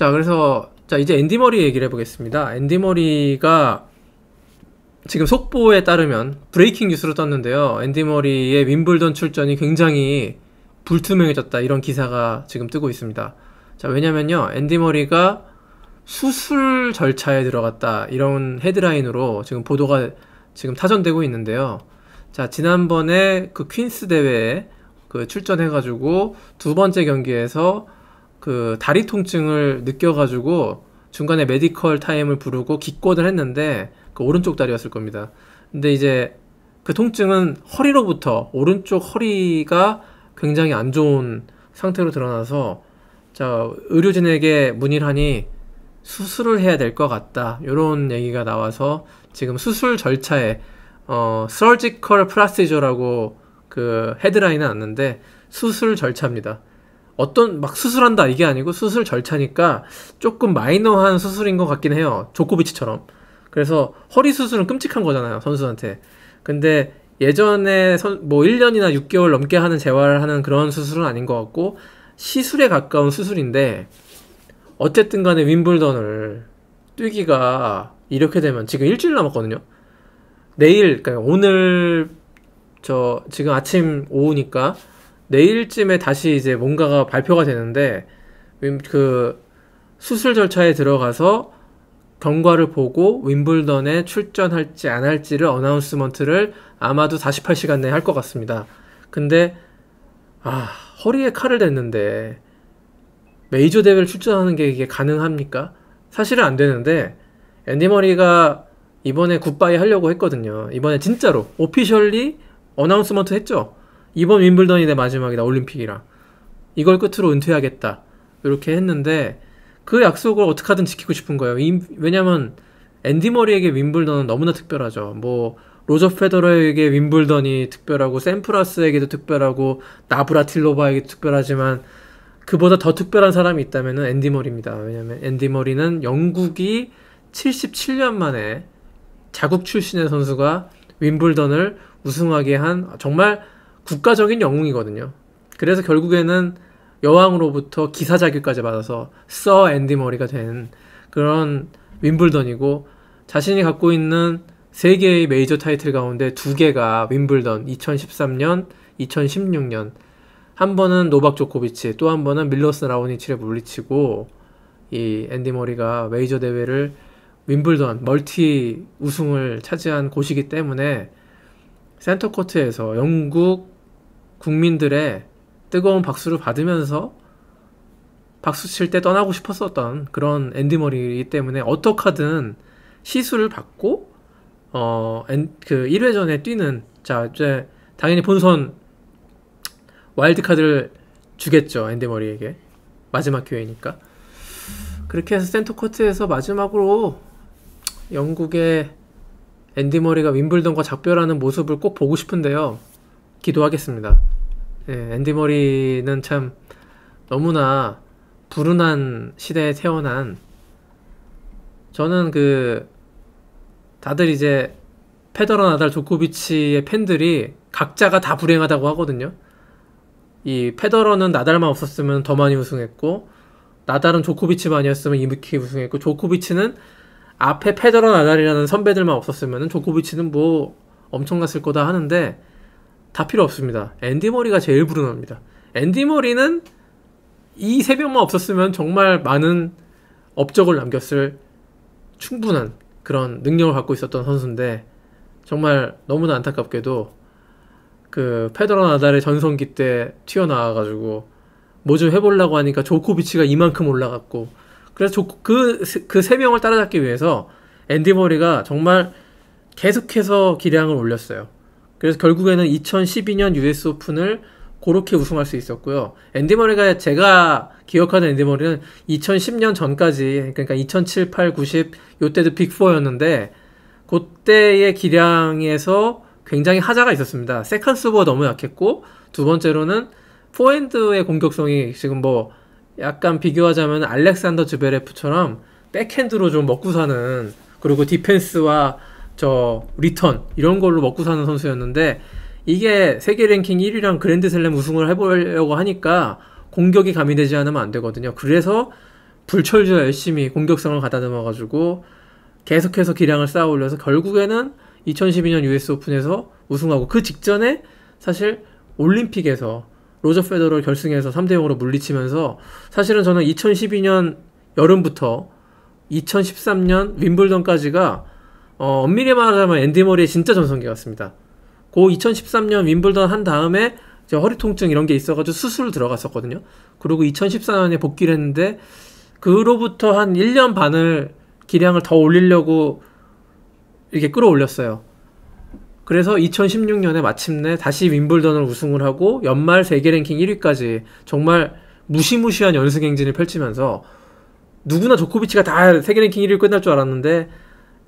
자, 그래서 자 이제 앤디 머리 얘기를 해보겠습니다. 앤디 머리가 지금 속보에 따르면 브레이킹 뉴스로 떴는데요. 앤디 머리의 윈블던 출전이 굉장히 불투명해졌다, 이런 기사가 지금 뜨고 있습니다. 자, 왜냐면요, 앤디 머리가 수술 절차에 들어갔다, 이런 헤드라인으로 지금 보도가 지금 타전되고 있는데요. 자, 지난번에 그 퀸스 대회에 그 출전해가지고 두 번째 경기에서 그 다리 통증을 느껴가지고 중간에 메디컬 타임을 부르고 기권을 했는데, 그 오른쪽 다리였을 겁니다. 근데 이제 그 통증은 허리로부터, 오른쪽 허리가 굉장히 안 좋은 상태로 드러나서, 자, 의료진에게 문의를 하니 수술을 해야 될 것 같다, 이런 얘기가 나와서 지금 수술 절차에 surgical procedure라고 그 헤드라인은 왔는데, 수술 절차입니다. 어떤 막 수술한다 이게 아니고 수술 절차니까 조금 마이너한 수술인 것 같긴 해요, 조코비치처럼. 그래서 허리 수술은 끔찍한 거잖아요, 선수한테. 근데 예전에 뭐 1년이나 6개월 넘게 하는 재활을 하는 그런 수술은 아닌 것 같고, 시술에 가까운 수술인데, 어쨌든 간에 윈블던을 뛰기가 이렇게 되면 지금 일주일 남았거든요. 내일, 그러니까 오늘 지금 아침 오후니까 내일쯤에 다시 이제 뭔가가 발표가 되는데, 그 수술 절차에 들어가서 경과를 보고 윈블던에 출전할지 안 할지를 어나운스먼트를 아마도 48시간 내에 할 것 같습니다. 근데 허리에 칼을 댔는데 메이저 대회를 출전하는 게 이게 가능합니까? 사실은 안 되는데, 앤디 머리가 이번에 굿바이 하려고 했거든요. 이번에 진짜로 오피셜리 어나운스먼트 했죠. 이번 윈블던이 내 마지막이다, 올림픽이랑. 이걸 끝으로 은퇴하겠다, 이렇게 했는데, 그 약속을 어떻게 하든 지키고 싶은 거예요. 왜냐면 앤디 머리에게 윈블던은 너무나 특별하죠. 뭐 로저 페더러에게 윈블던이 특별하고, 샘프라스에게도 특별하고, 나브라틸로바에게도 특별하지만 그보다 더 특별한 사람이 있다면 앤디 머리입니다. 왜냐면 앤디 머리는 영국이 77년 만에 자국 출신의 선수가 윈블던을 우승하게 한 정말 국가적인 영웅이거든요. 그래서 결국에는 여왕으로부터 기사 자격까지 받아서 서 앤디 머리가 된 그런 윈블던이고, 자신이 갖고 있는 3개의 메이저 타이틀 가운데 2개가 윈블던, 2013년, 2016년. 한 번은 노박 조코비치, 또 한 번은 밀로스 라오니치를 물리치고, 이 앤디 머리가 메이저 대회를 윈블던 멀티 우승을 차지한 곳이기 때문에 센터코트에서 영국 국민들의 뜨거운 박수를 받으면서 박수 칠 때 떠나고 싶었었던 그런 앤디 머리이기 때문에, 어떻게 하든 시술을 받고 그 1회전에 뛰는, 자, 이제 당연히 본선 와일드카드를 주겠죠, 앤디 머리에게. 마지막 기회니까. 그렇게 해서 센터코트에서 마지막으로 영국의 앤디 머리가 윈블던과 작별하는 모습을 꼭 보고 싶은데요. 기도하겠습니다. 예, 앤디 머리는 참 너무나 불운한 시대에 태어난, 저는 다들 이제 페더러, 나달, 조코비치의 팬들이 각자가 다 불행하다고 하거든요. 이 페더러는 나달만 없었으면 더 많이 우승했고, 나달은 조코비치만이었으면 이렇게 우승했고, 조코비치는 앞에 페더러, 나달이라는 선배들만 없었으면 조코비치는 뭐 엄청났을 거다 하는데, 다 필요 없습니다. 앤디 머리가 제일 불운합니다. 앤디 머리는 이 3명만 없었으면 정말 많은 업적을 남겼을 충분한 그런 능력을 갖고 있었던 선수인데, 정말 너무나 안타깝게도 그 페더러, 나달의 전성기 때 튀어나와가지고 뭐 좀 해보려고 하니까 조코비치가 이만큼 올라갔고, 그래서 그 3명을 따라잡기 위해서 앤디 머리가 정말 계속해서 기량을 올렸어요. 그래서 결국에는 2012년 US 오픈을 그렇게 우승할 수 있었고요. 앤디 머리가, 제가 기억하는 앤디 머리는 2010년 전까지, 그러니까 2007, 8, 90 요때도 빅4였는데, 그때의 기량에서 굉장히 하자가 있었습니다. 세컨 서브가 너무 약했고, 두 번째로는 포핸드의 공격성이 지금 뭐 약간 비교하자면 알렉산더 즈베레프처럼 백핸드로 좀 먹고 사는, 그리고 디펜스와 리턴 이런 걸로 먹고 사는 선수였는데, 이게 세계 랭킹 1위랑 그랜드슬램 우승을 해보려고 하니까 공격이 가미되지 않으면 안 되거든요. 그래서 불철주야 열심히 공격성을 가다듬어가지고 계속해서 기량을 쌓아 올려서 결국에는 2012년 US 오픈에서 우승하고, 그 직전에 사실 올림픽에서 로저 페더러를 결승에서 3대0으로 물리치면서, 사실은 저는 2012년 여름부터 2013년 윈블던까지가 엄밀히 말하자면 앤디 머리의 진짜 전성기 같습니다. 그 2013년 윈블던 한 다음에 이제 허리 통증 이런 게 있어가지고 수술 들어갔었거든요. 그리고 2014년에 복귀를 했는데, 그로부터 한 1년 반을 기량을 더 올리려고 이렇게 끌어올렸어요. 그래서 2016년에 마침내 다시 윈블던을 우승을 하고 연말 세계 랭킹 1위까지 정말 무시무시한 연승 행진을 펼치면서, 누구나 조코비치가 다 세계 랭킹 1위 끝날 줄 알았는데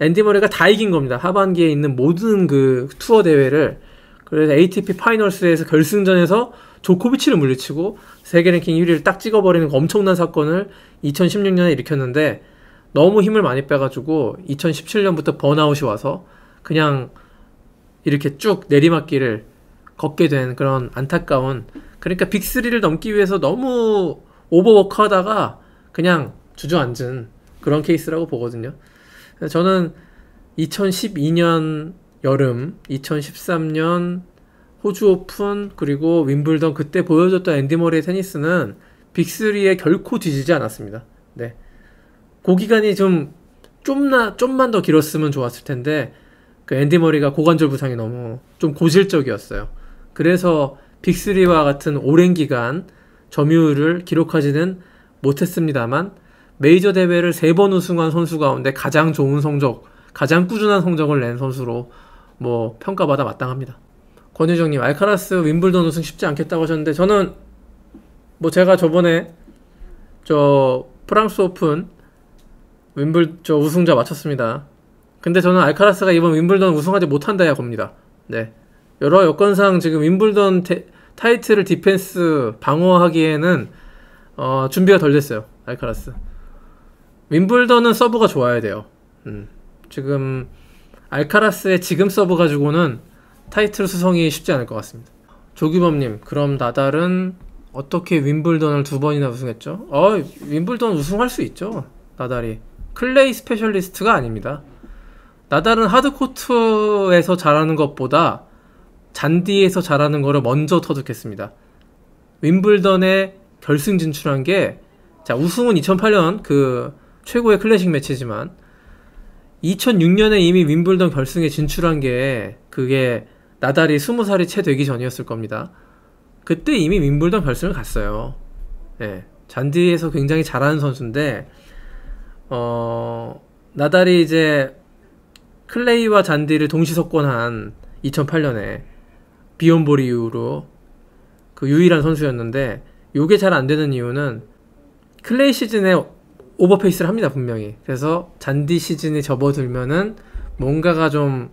앤디 머레이가 다 이긴 겁니다. 하반기에 있는 모든 그 투어 대회를. 그래서 ATP 파이널스에서 결승전에서 조코비치를 물리치고 세계 랭킹 1위를 딱 찍어버리는 엄청난 사건을 2016년에 일으켰는데, 너무 힘을 많이 빼가지고 2017년부터 번아웃이 와서 그냥 이렇게 쭉 내리막길을 걷게 된 그런 안타까운, 그러니까 빅3를 넘기 위해서 너무 오버워크 하다가 그냥 주저앉은 그런 케이스라고 보거든요. 저는 2012년 여름, 2013년 호주 오픈, 그리고 윈블던, 그때 보여줬던 앤디 머레이의 테니스는 빅3에 결코 뒤지지 않았습니다. 네. 그 기간이 좀만 더 길었으면 좋았을 텐데, 그 앤디 머레이가 고관절 부상이 너무 좀 고질적이었어요. 그래서 빅3와 같은 오랜 기간 점유율을 기록하지는 못했습니다만, 메이저 대회를 3번 우승한 선수 가운데 가장 좋은 성적, 가장 꾸준한 성적을 낸 선수로 뭐 평가받아 마땅합니다. 권유정님, 알카라스 윈블던 우승 쉽지 않겠다고 하셨는데, 저는 뭐 제가 저번에 프랑스 오픈 우승자 맞췄습니다. 근데 저는 알카라스가 이번 윈블던 우승하지 못한다야 겁니다. 네. 여러 여건상 지금 윈블던 타이틀을 디펜스 방어하기에는 준비가 덜 됐어요. 알카라스. 윈블던은 서브가 좋아야 돼요. 지금 알카라스의 지금 서브 가지고는 타이틀 수성이 쉽지 않을 것 같습니다. 조규범님, 그럼 나달은 어떻게 윈블던을 2번이나 우승했죠? 윈블던 우승할 수 있죠. 나달이 클레이 스페셜리스트가 아닙니다. 나달은 하드코트에서 잘하는 것보다 잔디에서 잘하는 거를 먼저 터득했습니다. 윈블던에 결승 진출한 게, 자, 우승은 2008년 그 최고의 클래식 매치지만 2006년에 이미 윈블던 결승에 진출한 게, 그게 나달이 20살이 채 되기 전이었을 겁니다. 그때 이미 윈블던 결승을 갔어요. 네, 잔디에서 굉장히 잘하는 선수인데, 나달이 이제 클레이와 잔디를 동시 석권한 2008년에 비욘보리 이후로 그 유일한 선수였는데, 요게 잘 안 되는 이유는 클레이 시즌에 오버페이스를 합니다, 분명히. 그래서 잔디 시즌이 접어들면은 뭔가가 좀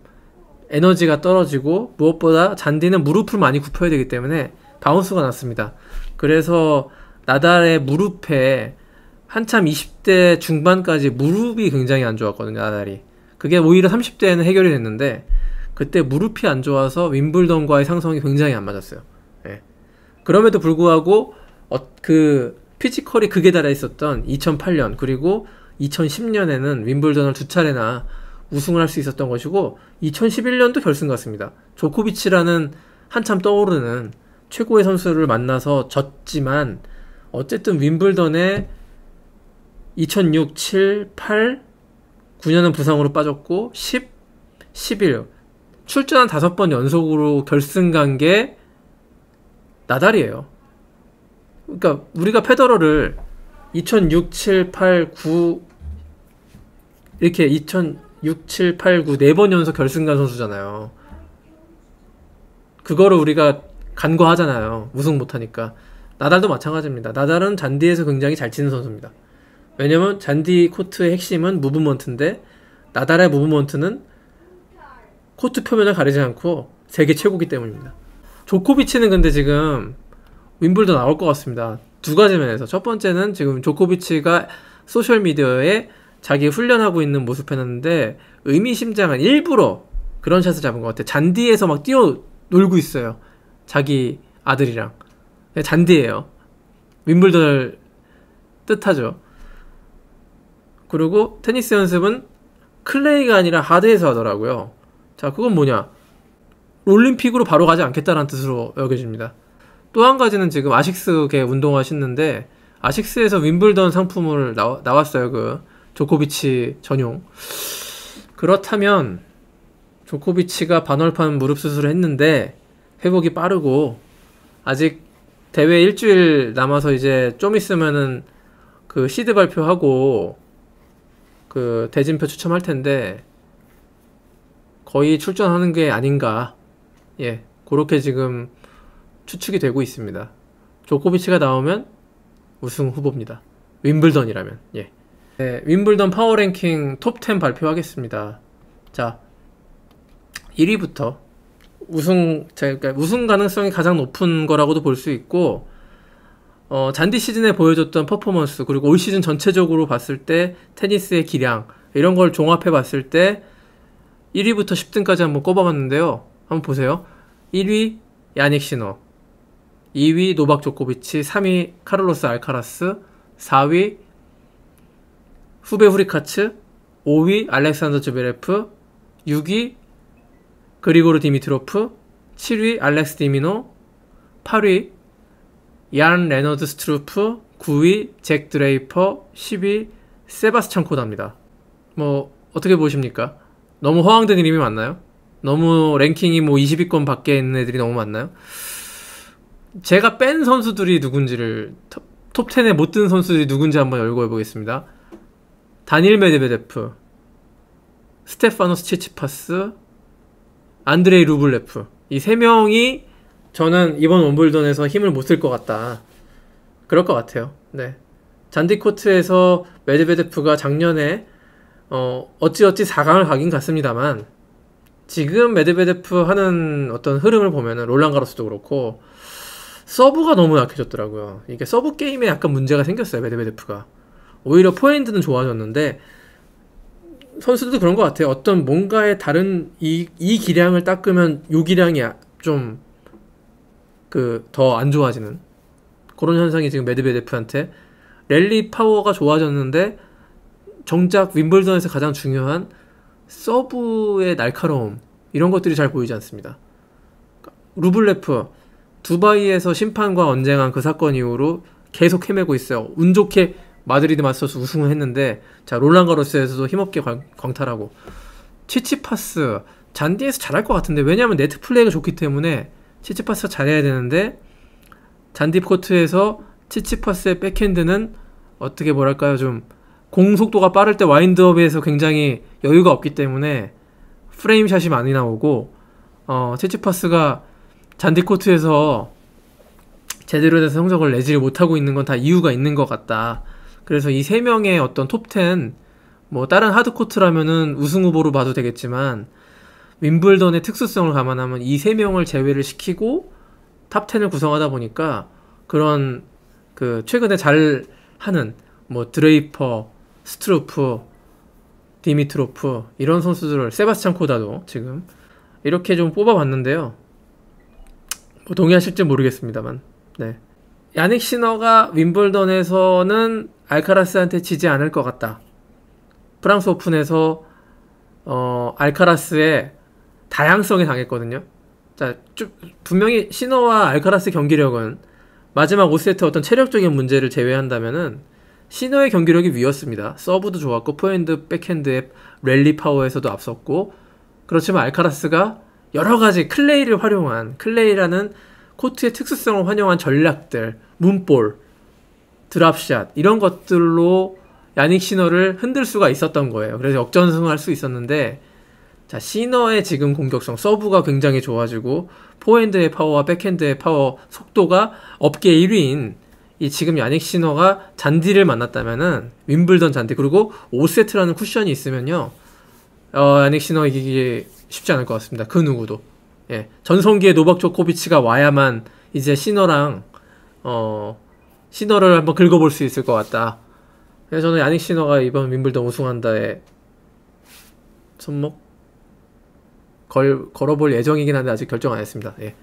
에너지가 떨어지고, 무엇보다 잔디는 무릎을 많이 굽혀야 되기 때문에 바운스가 났습니다. 그래서 나달의 무릎에 한참 20대 중반까지 무릎이 굉장히 안 좋았거든요, 나달이. 그게 오히려 30대에는 해결이 됐는데, 그때 무릎이 안 좋아서 윈블던과의 상성이 굉장히 안 맞았어요. 예. 그럼에도 불구하고 그 피지컬이 극에 달해 있었던 2008년 그리고 2010년에는 윈블던을 2차례나 우승을 할 수 있었던 것이고, 2011년도 결승 갔습니다. 조코비치라는 한참 떠오르는 최고의 선수를 만나서 졌지만, 어쨌든 윈블던에 2006, 7, 8, 9년은 부상으로 빠졌고 10, 11 출전한 5번 연속으로 결승 간 게 나달이에요. 그러니까 우리가 페더러를 2006, 7, 8, 9 이렇게 2006, 7, 8, 9 4번 연속 결승 간 선수잖아요. 그거를 우리가 간과하잖아요. 우승 못하니까. 나달도 마찬가지입니다. 나달은 잔디에서 굉장히 잘 치는 선수입니다. 왜냐면 잔디 코트의 핵심은 무브먼트인데, 나달의 무브먼트는 코트 표면을 가리지 않고 세계 최고기 때문입니다. 조코비치는 근데 지금 윈블던 나올 것 같습니다. 두 가지 면에서. 첫 번째는 지금 조코비치가 소셜미디어에 자기 훈련하고 있는 모습 해놨는데, 의미심장한 일부러 그런 샷을 잡은 것 같아요. 잔디에서 막 뛰어 놀고 있어요. 자기 아들이랑. 잔디예요. 윈블던을 뜻하죠. 그리고 테니스 연습은 클레이가 아니라 하드에서 하더라고요. 자, 그건 뭐냐? 올림픽으로 바로 가지 않겠다는 뜻으로 여겨집니다. 또 한 가지는 지금 아식스계 운동화 신는데 아식스에서 윈블던 상품을 나왔어요. 그 조코비치 전용. 그렇다면 조코비치가 반월판 무릎 수술을 했는데 회복이 빠르고 아직 대회 일주일 남아서 이제 좀 있으면은 그 시드 발표하고 그 대진표 추첨할 텐데 거의 출전하는 게 아닌가. 예, 그렇게 지금 추측이 되고 있습니다. 조코비치가 나오면 우승 후보입니다. 윈블던이라면. 예. 네, 윈블던 파워랭킹 톱10 발표하겠습니다. 자, 1위부터 그러니까 우승 가능성이 가장 높은 거라고도 볼 수 있고, 잔디 시즌에 보여줬던 퍼포먼스, 그리고 올 시즌 전체적으로 봤을 때 테니스의 기량, 이런 걸 종합해 봤을 때 1위부터 10등까지 한번 꼽아봤는데요. 한번 보세요. 1위 야닉 시너, 2위 노박 조코비치, 3위 카를로스 알카라스, 4위 후베 후리카츠, 5위 알렉산더 즈베레프, 6위 그리고르 디미트로프, 7위 알렉스 디미노, 8위 얀 레너드 스트루프, 9위 잭 드레이퍼, 10위 세바스찬 코다입니다. 뭐 어떻게 보십니까? 너무 허황된 이름이 많나요? 너무 랭킹이 뭐 20위권 밖에 있는 애들이 너무 많나요? 제가 뺀 선수들이 누군지를 톱10에 못 든 선수들이 누군지 한번 열고 해보겠습니다. 다닐 메드베데프, 스테파노스 치치파스, 안드레이 루블레프. 이 세 명이 저는 이번 웸블던에서 힘을 못 쓸 것 같다. 그럴 것 같아요. 네. 잔디코트에서 메드베데프가 작년에 어찌어찌 4강을 가긴 갔습니다만 지금 메드베데프 하는 어떤 흐름을 보면은 롤랑 가로스도 그렇고 서브가 너무 약해졌더라고요. 이게 서브 게임에 약간 문제가 생겼어요. 메드베데프가. 오히려 포핸드는 좋아졌는데 선수들도 그런 것 같아요. 어떤 뭔가의 다른 이 기량을 닦으면 요 기량이 좀 더 안 좋아지는 그런 현상이 지금 메드베데프한테. 랠리 파워가 좋아졌는데 정작 윈블던에서 가장 중요한 서브의 날카로움, 이런 것들이 잘 보이지 않습니다. 루블레프, 두바이에서 심판과 언쟁한 그 사건 이후로 계속 헤매고 있어요. 운 좋게 마드리드 마스터스 우승을 했는데, 자, 롤랑 가로스에서도 힘없게 광탈하고. 치치파스, 잔디에서 잘할 것 같은데, 왜냐하면 네트 플레이가 좋기 때문에 치치파스가 잘해야 되는데, 잔디 코트에서 치치파스의 백핸드는 어떻게 뭐랄까요, 좀 공속도가 빠를 때 와인드업에서 굉장히 여유가 없기 때문에 프레임샷이 많이 나오고, 치치파스가 잔디 코트에서 제대로 된 성적을 내지를 못하고 있는 건 다 이유가 있는 것 같다. 그래서 이 세 명의 어떤 톱10, 뭐 다른 하드코트라면은 우승 후보로 봐도 되겠지만 윈블던의 특수성을 감안하면 이 세 명을 제외를 시키고 탑10을 구성하다 보니까 그런 그 최근에 잘 하는 뭐 드레이퍼, 스트루프, 디미트로프, 이런 선수들을, 세바스찬 코다도 지금 이렇게 좀 뽑아봤는데요. 뭐 동의하실지 모르겠습니다만, 네. 야닉 시너가 윈블던에서는 알카라스한테 지지 않을 것 같다. 프랑스 오픈에서 알카라스의 다양성에 당했거든요. 자, 분명히 시너와 알카라스 경기력은 마지막 5세트 어떤 체력적인 문제를 제외한다면은 시너의 경기력이 위였습니다. 서브도 좋았고 포핸드, 백핸드의 랠리 파워에서도 앞섰고, 그렇지만 알카라스가 여러가지 클레이를 활용한, 클레이라는 코트의 특수성을 활용한 전략들, 문볼, 드랍샷, 이런 것들로 야닉 시너를 흔들 수가 있었던 거예요. 그래서 역전승을 할 수 있었는데, 자, 시너의 지금 공격성, 서브가 굉장히 좋아지고 포핸드의 파워와 백핸드의 파워, 속도가 업계 1위인 이 지금 야닉 시너가 잔디를 만났다면은, 윈블던 잔디, 그리고 5세트라는 쿠션이 있으면요, 야닉 시너 이기기 쉽지 않을 것 같습니다. 그 누구도. 예. 전성기의 노박 조코비치가 와야만 이제 시너를 한번 긁어볼 수 있을 것 같다. 그래서 저는 야닉 시너가 이번 윈블던 우승한다에 손목 걸어볼 예정이긴 한데 아직 결정 안 했습니다. 예.